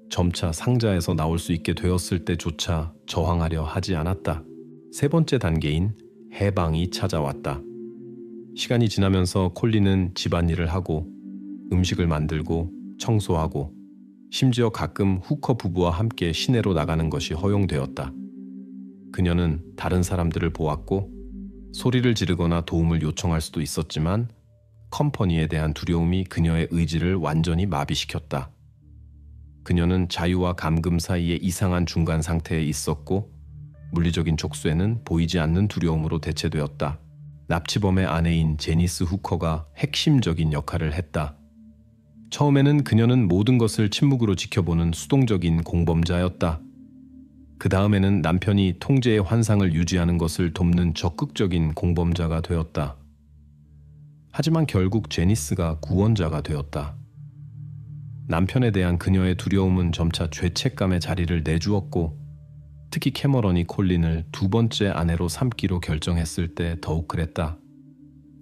점차 상자에서 나올 수 있게 되었을 때조차 저항하려 하지 않았다. 세 번째 단계인 해방이 찾아왔다. 시간이 지나면서 콜린은 집안일을 하고 음식을 만들고 청소하고 심지어 가끔 후커 부부와 함께 시내로 나가는 것이 허용되었다. 그녀는 다른 사람들을 보았고 소리를 지르거나 도움을 요청할 수도 있었지만 컴퍼니에 대한 두려움이 그녀의 의지를 완전히 마비시켰다. 그녀는 자유와 감금 사이의 이상한 중간 상태에 있었고 물리적인 족쇄는 보이지 않는 두려움으로 대체되었다. 납치범의 아내인 제니스 후커가 핵심적인 역할을 했다. 처음에는 그녀는 모든 것을 침묵으로 지켜보는 수동적인 공범자였다. 그 다음에는 남편이 통제의 환상을 유지하는 것을 돕는 적극적인 공범자가 되었다. 하지만 결국 제니스가 구원자가 되었다. 남편에 대한 그녀의 두려움은 점차 죄책감의 자리를 내주었고, 특히 캐머런이 콜린을 두 번째 아내로 삼기로 결정했을 때 더욱 그랬다.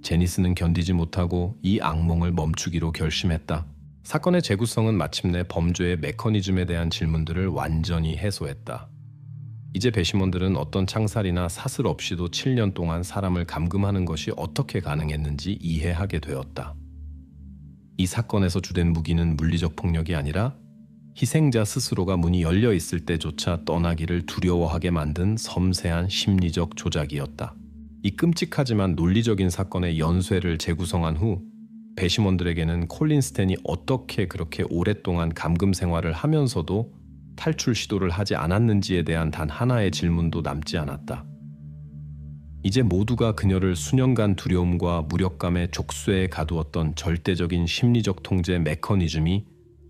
제니스는 견디지 못하고 이 악몽을 멈추기로 결심했다. 사건의 재구성은 마침내 범죄의 메커니즘에 대한 질문들을 완전히 해소했다. 이제 배심원들은 어떤 창살이나 사슬 없이도 7년 동안 사람을 감금하는 것이 어떻게 가능했는지 이해하게 되었다. 이 사건에서 주된 무기는 물리적 폭력이 아니라 희생자 스스로가 문이 열려 있을 때조차 떠나기를 두려워하게 만든 섬세한 심리적 조작이었다. 이 끔찍하지만 논리적인 사건의 연쇄를 재구성한 후 배심원들에게는 콜린 스탠이 어떻게 그렇게 오랫동안 감금 생활을 하면서도 탈출 시도를 하지 않았는지에 대한 단 하나의 질문도 남지 않았다. 이제 모두가 그녀를 수년간 두려움과 무력감의 족쇄에 가두었던 절대적인 심리적 통제 메커니즘이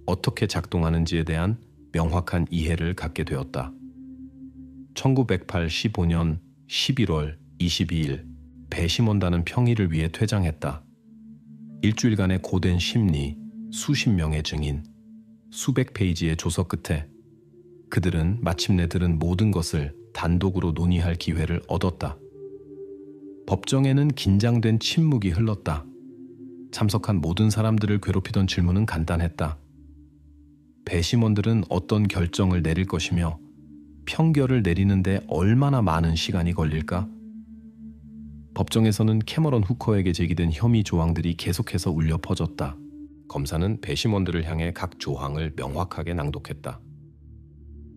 어떻게 작동하는지에 대한 명확한 이해를 갖게 되었다. 1985년 11월 22일 배심원단은 평일을 위해 퇴장했다. 일주일간의 고된 심리, 수십 명의 증인, 수백 페이지의 조서 끝에 그들은 마침내 들은 모든 것을 단독으로 논의할 기회를 얻었다. 법정에는 긴장된 침묵이 흘렀다. 참석한 모든 사람들을 괴롭히던 질문은 간단했다. 배심원들은 어떤 결정을 내릴 것이며 평결을 내리는데 얼마나 많은 시간이 걸릴까? 법정에서는 캐머런 후커에게 제기된 혐의 조항들이 계속해서 울려 퍼졌다. 검사는 배심원들을 향해 각 조항을 명확하게 낭독했다.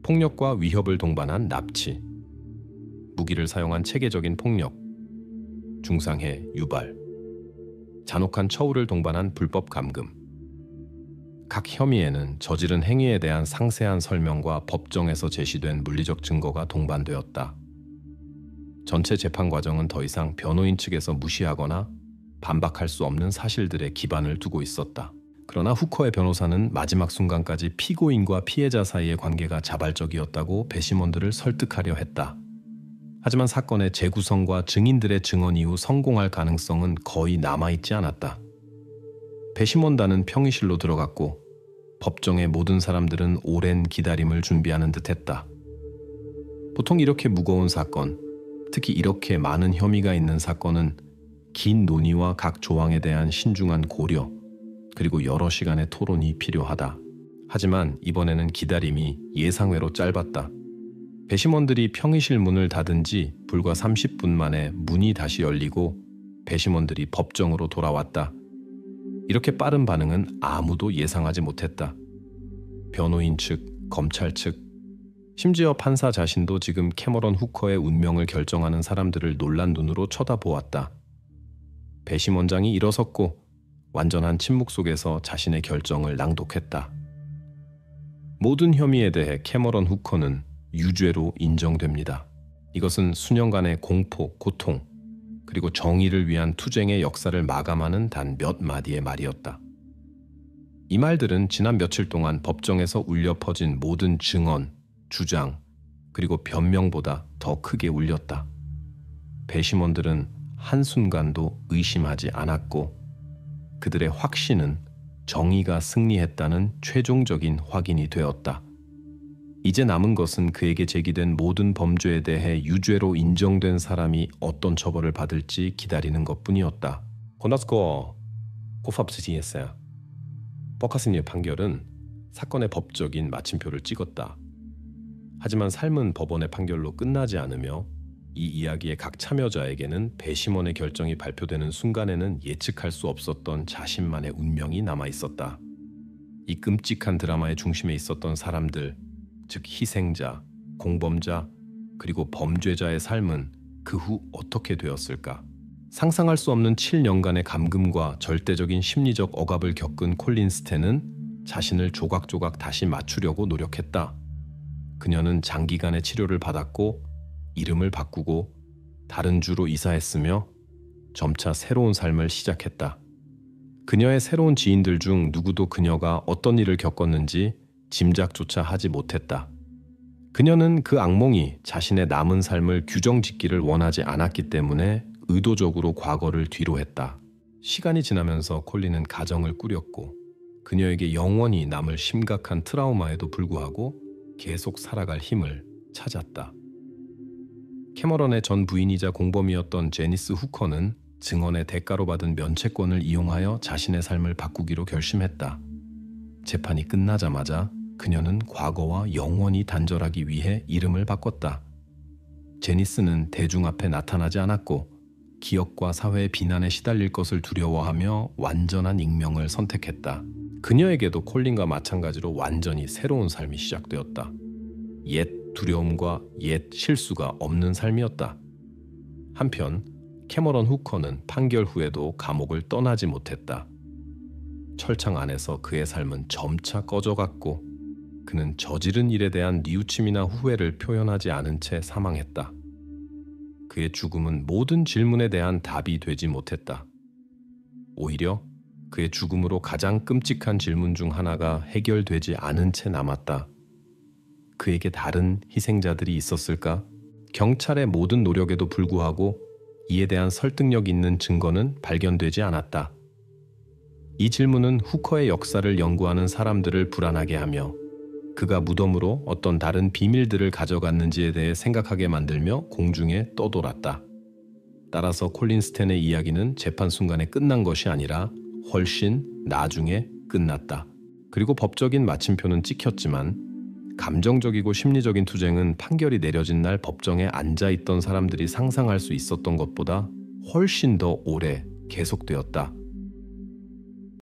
폭력과 위협을 동반한 납치, 무기를 사용한 체계적인 폭력, 중상해 유발, 잔혹한 처우를 동반한 불법 감금. 각 혐의에는 저지른 행위에 대한 상세한 설명과 법정에서 제시된 물리적 증거가 동반되었다. 전체 재판 과정은 더 이상 변호인 측에서 무시하거나 반박할 수 없는 사실들의 기반을 두고 있었다. 그러나 후커의 변호사는 마지막 순간까지 피고인과 피해자 사이의 관계가 자발적이었다고 배심원들을 설득하려 했다. 하지만 사건의 재구성과 증인들의 증언 이후 성공할 가능성은 거의 남아있지 않았다. 배심원단은 평의실로 들어갔고 법정의 모든 사람들은 오랜 기다림을 준비하는 듯했다. 보통 이렇게 무거운 사건, 특히 이렇게 많은 혐의가 있는 사건은 긴 논의와 각 조항에 대한 신중한 고려, 그리고 여러 시간의 토론이 필요하다. 하지만 이번에는 기다림이 예상외로 짧았다. 배심원들이 평의실 문을 닫은 지 불과 30분 만에 문이 다시 열리고 배심원들이 법정으로 돌아왔다. 이렇게 빠른 반응은 아무도 예상하지 못했다. 변호인 측, 검찰 측, 심지어 판사 자신도 지금 캐머런 후커의 운명을 결정하는 사람들을 놀란 눈으로 쳐다보았다. 배심원장이 일어섰고 완전한 침묵 속에서 자신의 결정을 낭독했다. 모든 혐의에 대해 캐머런 후커는 유죄로 인정됩니다. 이것은 수년간의 공포, 고통, 그리고 정의를 위한 투쟁의 역사를 마감하는 단 몇 마디의 말이었다. 이 말들은 지난 며칠 동안 법정에서 울려 퍼진 모든 증언, 주장, 그리고 변명보다 더 크게 울렸다. 배심원들은 한순간도 의심하지 않았고 그들의 확신은 정의가 승리했다는 최종적인 확인이 되었다. 이제 남은 것은 그에게 제기된 모든 범죄에 대해 유죄로 인정된 사람이 어떤 처벌을 받을지 기다리는 것뿐이었다. 고나스코 고팝스지했어요. 버카스니의 판결은 사건의 법적인 마침표를 찍었다. 하지만 삶은 법원의 판결로 끝나지 않으며 이 이야기의 각 참여자에게는 배심원의 결정이 발표되는 순간에는 예측할 수 없었던 자신만의 운명이 남아있었다. 이 끔찍한 드라마의 중심에 있었던 사람들, 즉 희생자, 공범자, 그리고 범죄자의 삶은 그 후 어떻게 되었을까? 상상할 수 없는 7년간의 감금과 절대적인 심리적 억압을 겪은 콜린 스탠은 자신을 조각조각 다시 맞추려고 노력했다. 그녀는 장기간의 치료를 받았고 이름을 바꾸고 다른 주로 이사했으며 점차 새로운 삶을 시작했다. 그녀의 새로운 지인들 중 누구도 그녀가 어떤 일을 겪었는지 짐작조차 하지 못했다. 그녀는 그 악몽이 자신의 남은 삶을 규정짓기를 원하지 않았기 때문에 의도적으로 과거를 뒤로했다. 시간이 지나면서 콜린은 가정을 꾸렸고 그녀에게 영원히 남을 심각한 트라우마에도 불구하고 계속 살아갈 힘을 찾았다. 캐머런의 전 부인이자 공범이었던 제니스 후커는 증언의 대가로 받은 면책권을 이용하여 자신의 삶을 바꾸기로 결심했다. 재판이 끝나자마자 그녀는 과거와 영원히 단절하기 위해 이름을 바꿨다. 제니스는 대중 앞에 나타나지 않았고 기업과 사회의 비난에 시달릴 것을 두려워하며 완전한 익명을 선택했다. 그녀에게도 콜린과 마찬가지로 완전히 새로운 삶이 시작되었다. 옛 두려움과 옛 실수가 없는 삶이었다. 한편 캐머런 후커는 판결 후에도 감옥을 떠나지 못했다. 철창 안에서 그의 삶은 점차 꺼져갔고 그는 저지른 일에 대한 뉘우침이나 후회를 표현하지 않은 채 사망했다. 그의 죽음은 모든 질문에 대한 답이 되지 못했다. 오히려 그의 죽음으로 가장 끔찍한 질문 중 하나가 해결되지 않은 채 남았다. 그에게 다른 희생자들이 있었을까? 경찰의 모든 노력에도 불구하고 이에 대한 설득력 있는 증거는 발견되지 않았다. 이 질문은 후커의 역사를 연구하는 사람들을 불안하게 하며 그가 무덤으로 어떤 다른 비밀들을 가져갔는지에 대해 생각하게 만들며 공중에 떠돌았다. 따라서 콜린 스탠의 이야기는 재판 순간에 끝난 것이 아니라 훨씬 나중에 끝났다. 그리고 법적인 마침표는 찍혔지만 감정적이고 심리적인 투쟁은 판결이 내려진 날 법정에 앉아있던 사람들이 상상할 수 있었던 것보다 훨씬 더 오래 계속되었다.